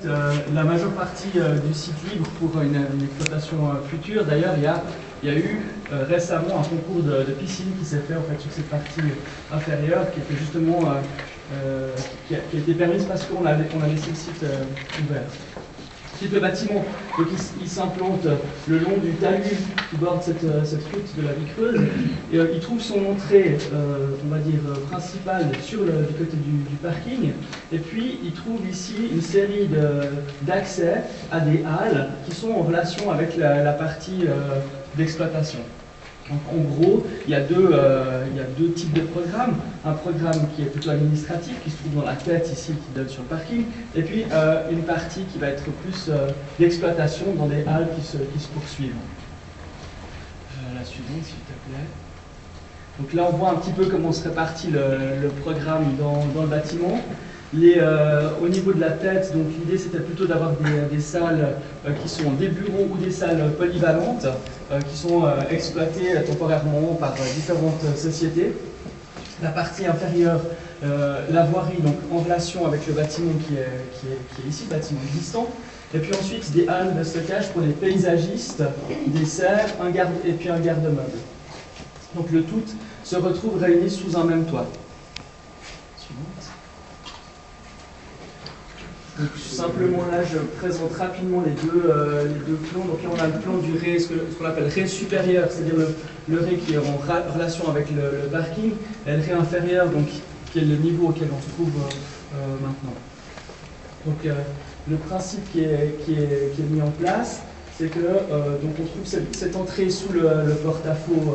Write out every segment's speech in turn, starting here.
La majeure partie du site libre pour une exploitation future. D'ailleurs, il y a eu récemment un concours de piscine qui s'est fait en fait sur cette partie inférieure, qui était justement qui a été permise parce qu'on a laissé le site ouvert. Ensuite, le bâtiment, donc il s'implante le long du talus qui borde cette route de la vie creuse. Et, il trouve son entrée, on va dire, principale du côté du parking. Et puis, il trouve ici une série d'accès à des halles qui sont en relation avec la partie d'exploitation. Donc, en gros, il y a deux types de programmes. Un programme qui est plutôt administratif, qui se trouve dans la tête ici, qui donne sur le parking, et puis une partie qui va être plus d'exploitation dans des halles qui se poursuivent. La suivante, s'il te plaît. Donc là, on voit un petit peu comment se répartit le programme dans le bâtiment. Au niveau de la tête, donc l'idée c'était plutôt d'avoir des salles qui sont des bureaux ou des salles polyvalentes qui sont exploitées temporairement par différentes sociétés. La partie inférieure, la voirie, donc en relation avec le bâtiment qui est ici, le bâtiment existant. Et puis ensuite des halles de stockage pour les paysagistes, des serres, et puis un garde-meuble. Donc le tout se retrouve réuni sous un même toit. Suivante. Donc, simplement là, je présente rapidement les deux plans. Donc là, on a le plan du rez, ce qu'on appelle rez supérieur, c'est-à-dire le rez qui est en relation avec le parking, et le rez inférieur, donc, qui est le niveau auquel on se trouve maintenant. Donc le principe qui est mis en place, c'est que donc on trouve cette entrée sous le porte-à-faux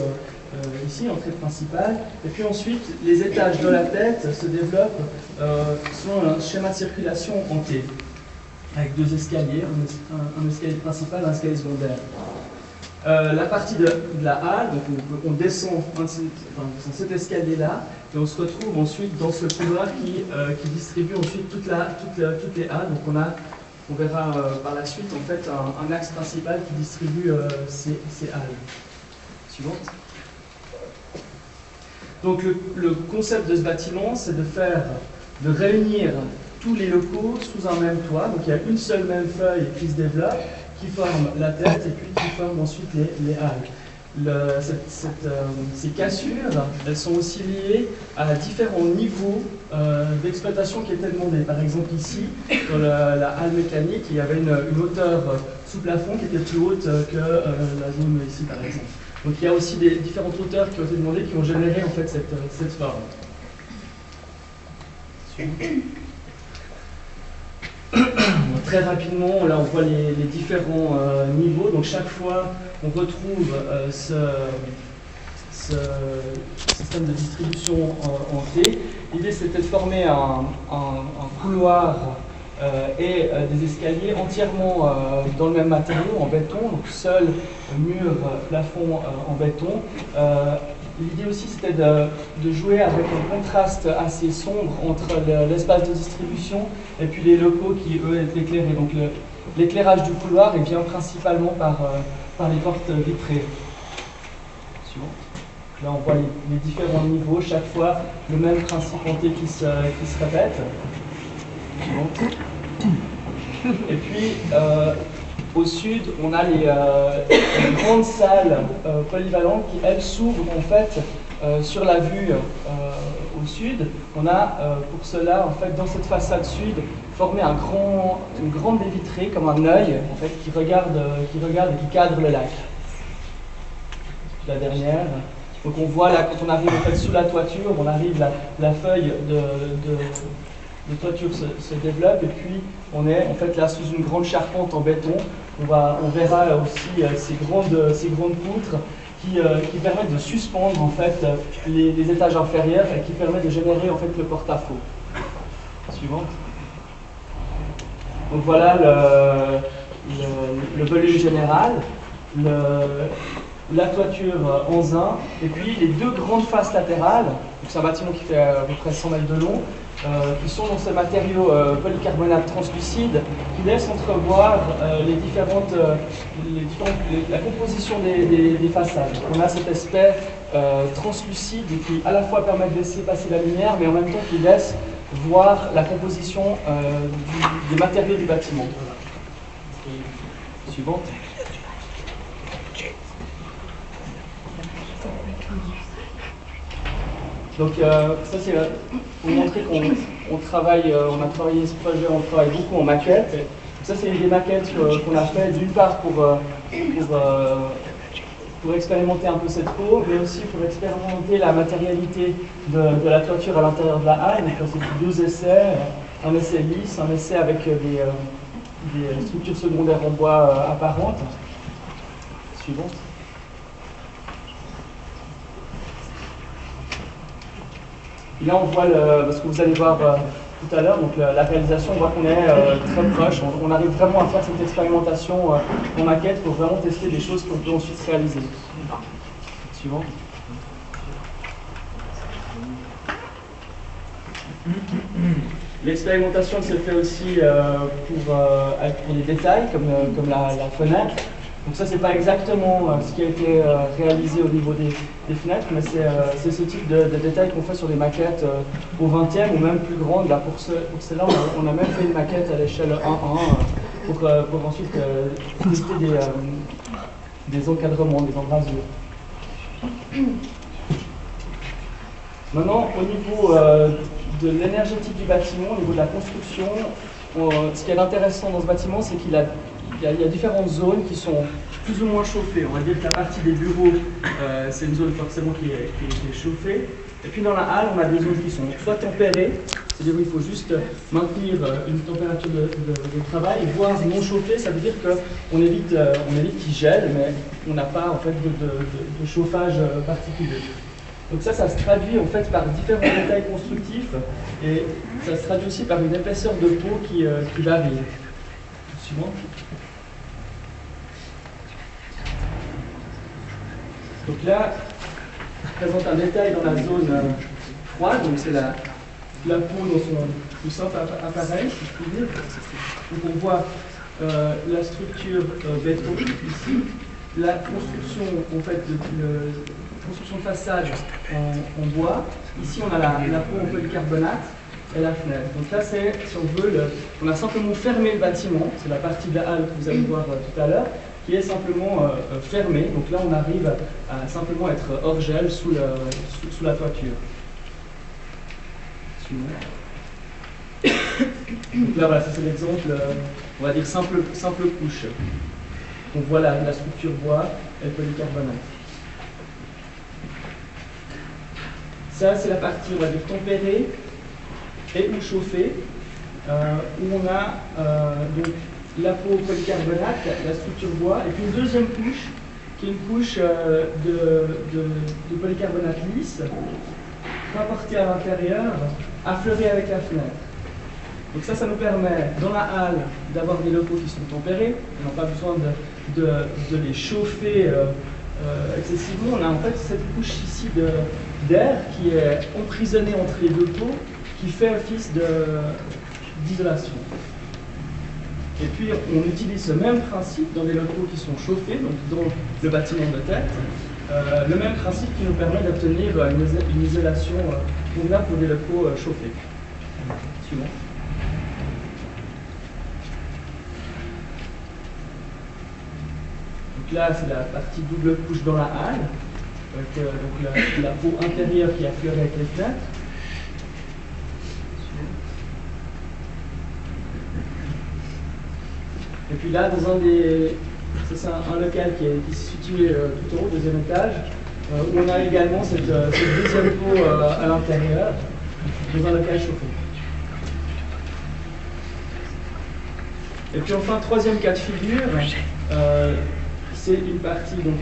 ici, entrée principale, et puis ensuite les étages de la tête se développent selon un schéma de circulation en T, avec deux escaliers, un escalier principal et un escalier secondaire. La partie de la halle, donc on descend dans cet escalier-là, et on se retrouve ensuite dans ce couloir qui distribue ensuite toutes les halles. Donc on verra par la suite en fait un axe principal qui distribue ces halles. Suivante. Donc le concept de ce bâtiment, c'est de réunir tous les locaux sous un même toit. Donc il y a une seule même feuille qui se développe, qui forme la tête et puis qui forme ensuite les halles. Ces cassures, elles sont aussi liées à différents niveaux d'exploitation qui étaient demandés. Par exemple ici, dans la halle mécanique, il y avait une hauteur sous plafond qui était plus haute que la zone ici par exemple. Donc il y a aussi des différentes hauteurs qui ont été demandées, qui ont généré en fait cette forme. Très rapidement, là on voit les différents niveaux. Donc chaque fois on retrouve ce système de distribution en T. L'idée c'était de former un couloir et des escaliers entièrement dans le même matériau, en béton, donc seul mur, plafond en béton. L'idée aussi c'était de jouer avec un contraste assez sombre entre l'espace de distribution et puis les locaux qui eux étaient éclairés. Donc l'éclairage du couloir vient principalement par les portes vitrées. Suivant. Là on voit les différents niveaux, chaque fois le même principe en T qui se répète. Suivant. Et puis au sud, on a les grandes salles polyvalentes qui, elles, s'ouvrent en fait sur la vue au sud. On a pour cela, en fait, dans cette façade sud, formé une grande baie vitrée, comme un œil, en fait, qui regarde et qui cadre le lac. La dernière. Donc on voit là, quand on arrive en fait, sous la toiture, on arrive, la feuille de toiture se développe, et puis on est en fait là sous une grande charpente en béton. On verra aussi ces grandes poutres qui permettent de suspendre en fait les étages inférieurs et qui permettent de générer en fait le porte-à-faux. Suivante. Donc voilà le volume général, la toiture en zinc, et puis les deux grandes faces latérales. C'est un bâtiment qui fait à peu près 100 mètres de long, qui sont dans ce matériau polycarbonate translucide qui laisse entrevoir la composition des façades. On a cet aspect translucide qui à la fois permet de laisser passer la lumière, mais en même temps qui laisse voir la composition des matériaux du bâtiment. Suivante. Donc ça c'est pour montrer qu'on travaille, on a travaillé ce projet, on travaille beaucoup en maquette. Ça c'est des maquettes qu'on a fait d'une part pour expérimenter un peu cette peau, mais aussi pour expérimenter la matérialité de la toiture à l'intérieur de la halle. Donc c'est 12 essais, un essai lisse, un essai avec des structures secondaires en bois apparentes. Suivante. Et là on voit ce que vous allez voir tout à l'heure, donc la réalisation, on voit qu'on est très proche, on arrive vraiment à faire cette expérimentation en maquette pour vraiment tester des choses qu'on peut ensuite réaliser. Suivant. L'expérimentation se fait aussi pour des détails comme la fenêtre. Donc ça, c'est pas exactement ce qui a été réalisé au niveau des fenêtres, mais c'est ce type de détail qu'on fait sur des maquettes au 20e ou même plus grandes. Là, pour celle-là, on a même fait une maquette à l'échelle 1:1 pour ensuite tester des encadrements, des embrasures. Maintenant, au niveau de l'énergétique du bâtiment, au niveau de la construction, ce qui est intéressant dans ce bâtiment, c'est qu'il y a différentes zones qui sont plus ou moins chauffées. On va dire que la partie des bureaux, c'est une zone forcément qui est chauffée. Et puis dans la halle, on a des zones qui sont soit tempérées, c'est-à-dire qu'il faut juste maintenir une température de travail, voire non chauffée, ça veut dire qu'on évite qu'il gèle, mais on n'a pas en fait de chauffage particulier. Donc ça se traduit en fait par différents détails constructifs et ça se traduit aussi par une épaisseur de peau qui varie. Suivant. Donc là, je présente un détail dans la zone froide, donc c'est la peau dans son plus simple appareil, si je puis dire. Donc on voit la structure béton ici, la construction en fait construction de façade en bois. Ici on a la peau en polycarbonate et la fenêtre. Donc là c'est, si on veut, on a simplement fermé le bâtiment, c'est la partie de la halle que vous allez voir tout à l'heure, qui est simplement fermée. Donc là on arrive à simplement être hors gel sous la toiture. Donc là voilà, ça c'est l'exemple, on va dire simple couche. On voit la structure bois et polycarbonate. Ça, c'est la partie, on va dire, tempérée et ou chauffée, où on a donc la peau polycarbonate, la structure bois, et puis une deuxième couche, qui est une couche de polycarbonate lisse, rapportée à l'intérieur, affleurée avec la fenêtre. Donc ça nous permet, dans la halle, d'avoir des locaux qui sont tempérés, on n'a pas besoin de les chauffer excessivement. On a en fait cette couche ici d'air qui est emprisonnée entre les deux peaux, qui fait office d'isolation. Et puis on utilise ce même principe dans les locaux qui sont chauffés, donc dans le bâtiment de tête, le même principe qui nous permet d'obtenir une isolation convenable pour des locaux chauffés. Suivant. Donc là, c'est la partie double couche dans la halle, avec donc la peau intérieure qui est affleurée avec les fenêtres. Et puis là, dans c'est un local qui est situé tout en haut, deuxième étage, où on a également cette deuxième peau à l'intérieur, dans un local chauffé. Et puis enfin, troisième cas de figure, c'est une partie donc,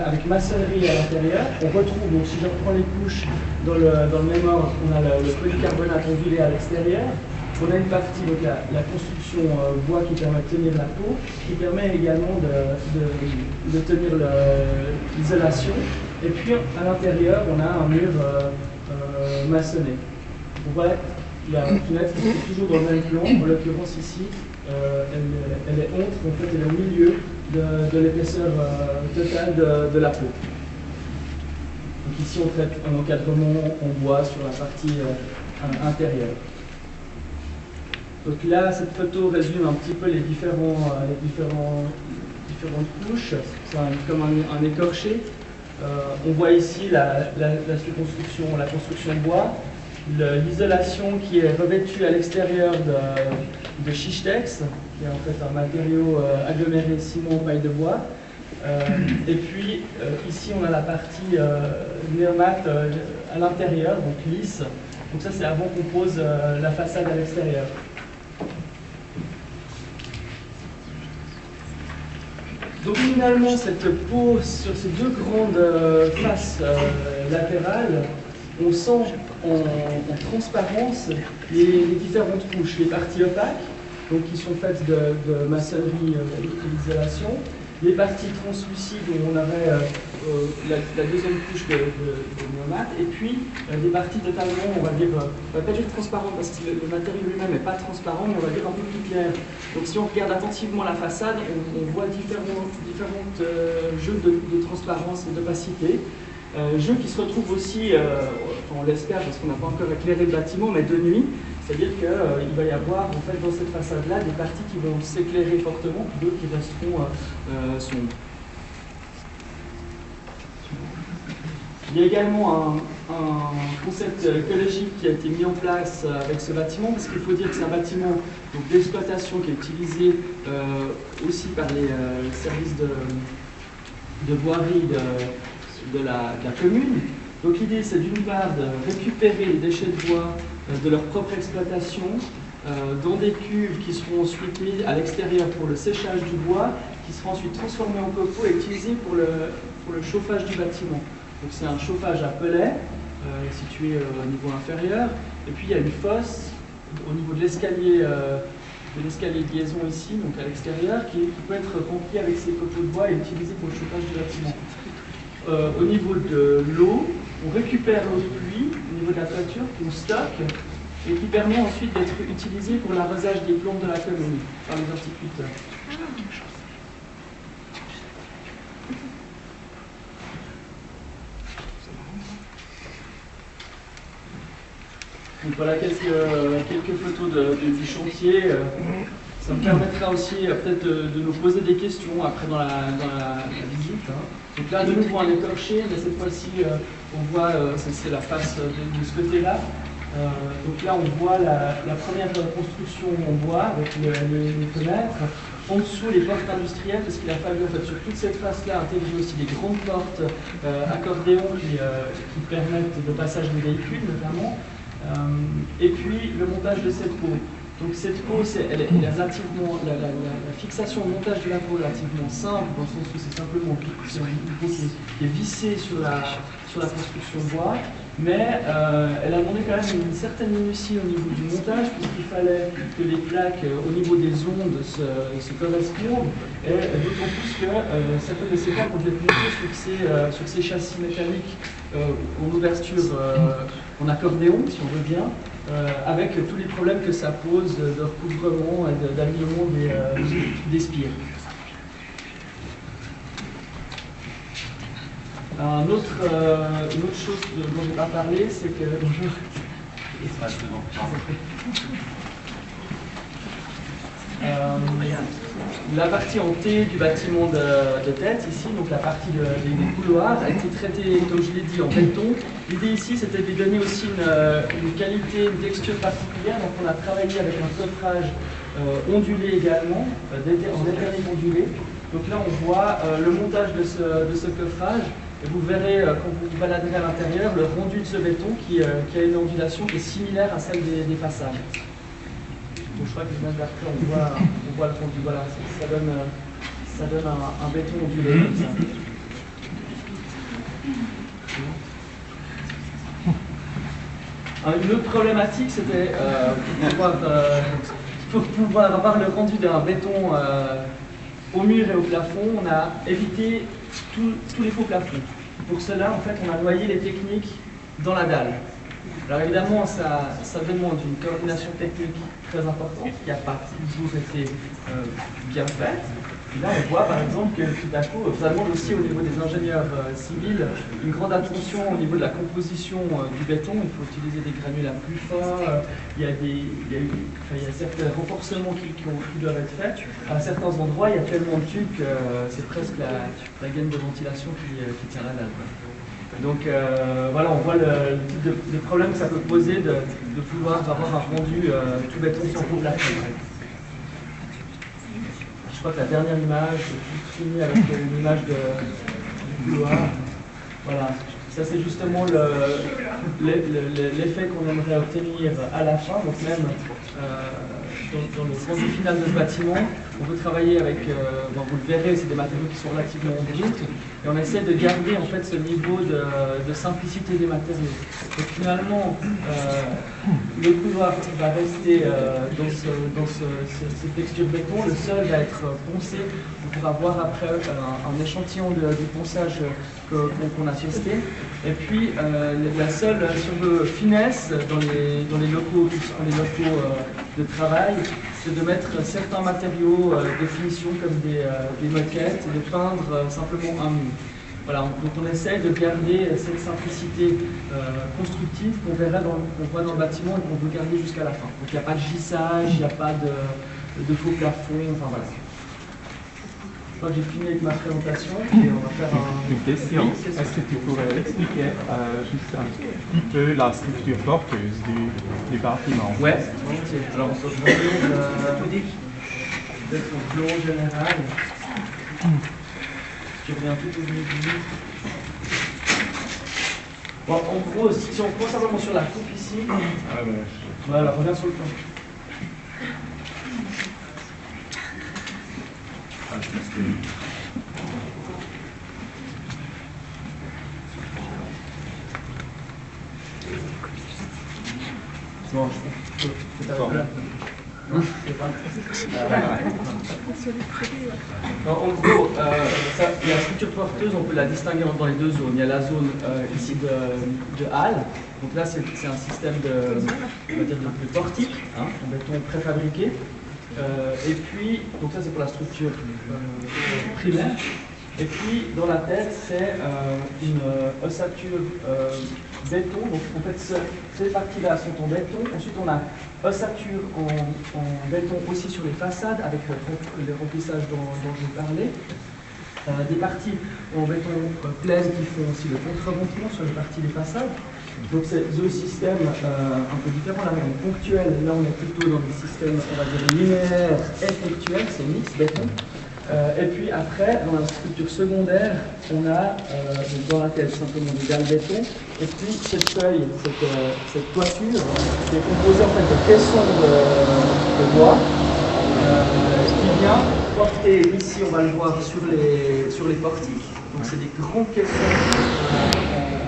avec maçonnerie à l'intérieur. On retrouve, donc si je reprends les couches dans le même ordre, on a le polycarbonate ondulé à l'extérieur. On a une partie, donc la construction bois qui permet de tenir la peau, qui permet également de tenir l'isolation. Et puis à l'intérieur, on a un mur maçonné. Donc voilà, la fenêtre est toujours dans le même plan. En l'occurrence ici, elle est entre, en fait, elle est au milieu de l'épaisseur totale de la peau. Donc ici, on traite un encadrement en bois sur la partie intérieure. Donc là, cette photo résume un petit peu les différentes couches. C'est comme un écorché. On voit ici la construction bois, l'isolation qui est revêtue à l'extérieur de Chichetex, qui est en fait un matériau aggloméré ciment paille de bois. Et puis ici on a la partie néomate à l'intérieur, donc lisse. Donc ça c'est avant qu'on pose la façade à l'extérieur. Donc finalement cette peau sur ces deux grandes faces latérales, on sent en transparence les différentes couches, les parties opaques, donc qui sont faites de maçonnerie et d'isolation, les parties translucides où on avait la deuxième couche de néomate, et puis des parties totalement, on va pas dire transparentes parce que le matériau lui-même n'est pas transparent, mais on va dire un peu plus clair. Donc si on regarde attentivement la façade, on voit différents jeux de transparence et d'opacité. Jeu qui se retrouve aussi, on l'espère parce qu'on n'a pas encore éclairé le bâtiment, mais de nuit, c'est-à-dire qu'il va y avoir en fait dans cette façade-là des parties qui vont s'éclairer fortement, puis d'autres qui resteront sombres. Il y a également un concept écologique qui a été mis en place avec ce bâtiment, parce qu'il faut dire que c'est un bâtiment d'exploitation qui est utilisé aussi par les services de voirie de la commune. Donc l'idée c'est d'une part de récupérer les déchets de bois de leur propre exploitation dans des cuves qui seront ensuite mis à l'extérieur pour le séchage du bois, qui seront ensuite transformés en copeaux et utilisés pour le chauffage du bâtiment. Donc c'est un chauffage à pellets situé au niveau inférieur, et puis il y a une fosse au niveau de l'escalier de liaison ici, donc à l'extérieur, qui peut être rempli avec ces copeaux de bois et utilisé pour le chauffage du bâtiment. Au niveau de l'eau, on récupère l'eau de pluie au niveau de la toiture qu'on stocke et qui permet ensuite d'être utilisée pour l'arrosage des plantes de la commune par les horticulteurs. Donc voilà quelques photos du chantier. Ça me permettra aussi peut-être de nous poser des questions après dans la visite. Donc là, de nouveau un écorché, mais cette fois-ci, on voit, c'est la face de ce côté-là. Donc là, on voit la première construction en bois avec les fenêtres. En dessous, les portes industrielles, parce qu'il a fallu en fait, sur toute cette face-là intégrer aussi des grandes portes accordéons qui permettent le passage des véhicules notamment. Et puis le montage de cette peau. Donc cette peau, elle est relativement, la fixation, le montage de la peau est relativement simple, dans le sens où c'est simplement une peau qui est vissée sur la construction bois, mais elle a demandé quand même une certaine minutie au niveau du montage, puisqu'il fallait que les plaques au niveau des ondes se correspondent, et d'autant plus que certaines de ces plaques ont été montées sur ces châssis mécaniques en ouverture en accordéon, si on veut bien, avec tous les problèmes que ça pose de recouvrement et d'alignement des spires. Une autre chose dont je n'ai pas parlé, c'est que... Bonjour. La partie en T du bâtiment de tête, ici, donc la partie des couloirs, a été traitée, comme je l'ai dit, en béton. L'idée ici, c'était de lui donner aussi une qualité, une texture particulière. Donc on a travaillé avec un coffrage ondulé également, en éternel ondulé. Donc là, on voit le montage de ce coffrage. Et vous verrez, quand vous vous baladerez à l'intérieur, le rendu de ce béton qui a une ondulation qui est similaire à celle des façades. Donc je crois que l'image d'après, on voit le rendu. Voilà, ça donne un béton ondulé comme ça. Une autre problématique, c'était pour pouvoir avoir le rendu d'un béton au mur et au plafond, on a évité tous les faux plafonds. Pour cela, en fait, on a noyé les techniques dans la dalle. Alors évidemment, ça demande une coordination technique très importante qui n'a pas toujours été bien faite. Et là, on voit par exemple que tout à coup, ça demande aussi au niveau des ingénieurs civils une grande attention au niveau de la composition du béton. Il faut utiliser des granulats plus fins. Il y a certains renforcements qui doivent être faits. À certains endroits, il y a tellement de tubes que c'est presque la gaine de ventilation qui tient la dalle. Donc voilà, on voit le type de problème que ça peut poser de pouvoir avoir un rendu tout béton sans contreplaqué. Je crois que la dernière image, je finis avec une image du couloir. Voilà, ça c'est justement l'effet qu'on aimerait obtenir à la fin. Donc même dans le rendu final de ce bâtiment, on peut travailler avec, vous le verrez, c'est des matériaux qui sont relativement bruts, et on essaie de garder en fait ce niveau de simplicité des matériaux. Donc finalement, le couloir va rester dans cette texture béton, le sol va être poncé. On pourra voir après un échantillon du ponçage qu'on a testé. Et puis la seule finesse dans les locaux qui sont les locaux de travail, c'est de mettre certains matériaux de finition comme des moquettes et de peindre simplement un mur. Voilà, donc on essaye de garder cette simplicité constructive qu'on voit dans le bâtiment et qu'on veut garder jusqu'à la fin. Donc il n'y a pas de gissage, il n'y a pas de faux plafond, enfin voilà. Je crois que j'ai fini avec ma présentation et on va faire une question. Est-ce que tu pourrais expliquer juste un petit peu la structure porteuse du bâtiment? Ouais, alors on se retrouve peut-être au plan général. Je reviens tout au début. Bon, en gros, si on prend simplement sur la coupe ici, voilà, reviens sur le plan. Bon, c'est d'accord. En gros, la structure porteuse, on peut la distinguer dans les deux zones. Il y a la zone ici de halle. Donc là, c'est un système de portique, en béton préfabriqué. Et puis, donc ça c'est pour la structure primaire. Et puis, dans la tête, c'est une ossature béton. Donc en fait, ces parties-là sont en béton. Ensuite, on a ossature en béton aussi sur les façades avec le remplissage dont je vous parlais. Des parties en béton pleine qui font aussi le contre-rebondissement sur les parties des façades. Donc c'est deux systèmes un peu différents. Là, on est ponctuel. Là, on est plutôt dans des systèmes, on va dire, linéaires et ponctuels. C'est mix béton. Et puis après, dans la structure secondaire, on a dans la tête simplement des dalles béton. Et puis cette feuille, cette toiture, qui est composée en fait de caissons de bois, qui vient porter ici, on va le voir sur les portiques. Donc c'est des grands caissons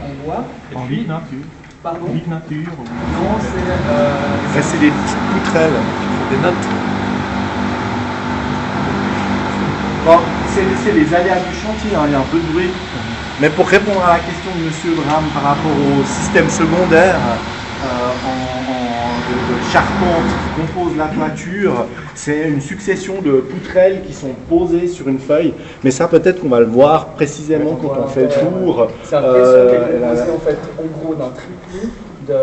en bois. Et en puis, vitre nature. Pardon? Vitre nature. Non, c'est des petites poutrelles, des notes. Bon, c'est les aléas du chantier, il y a un peu de bruit. Mais pour répondre à la question de M. Bram par rapport au système secondaire de charpente qui compose la toiture, c'est une succession de poutrelles qui sont posées sur une feuille. Mais ça, peut-être qu'on va le voir précisément quand on fait le tour. C'est un caisson qui est composé en fait, en gros, d'un triplis, de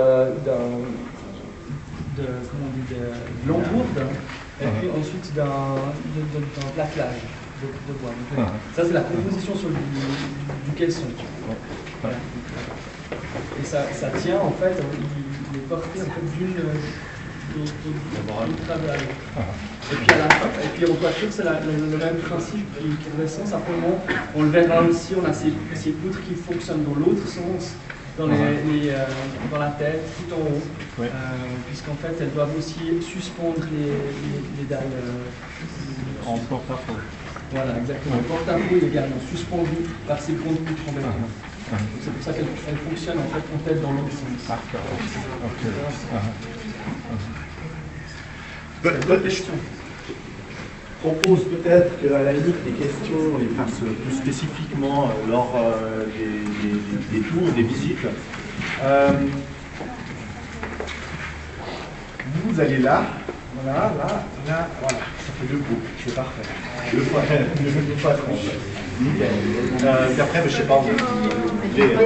l'engourde, et puis ensuite d'un plaquelage de bois. Donc, ça, c'est la composition sur du caisson. Voilà. Et ça tient, en fait, il est porté en fait, d'une travail. Et puis à la fin, et puis en toiture, c'est le même principe qui redescend. Simplement, on le verra aussi, on a ces poutres qui fonctionnent dans l'autre sens, dans la tête, tout en haut, puisqu'en fait, elles doivent aussi suspendre les dalles. En porte-à-faux. Voilà, exactement. Le porte-à-faux est également suspendu par ces grandes poutres en béton. C'est pour ça qu'elle fonctionne en fait peut-être dans l'autre sens. Je propose peut-être qu'à la limite des questions, on les fasse plus spécifiquement lors des tours, des visites. Vous allez là, voilà, là, voilà. Ça fait 2 groupes, c'est parfait. 2 fois 30. Nickel. Puis après, je sais pas, vous voulez.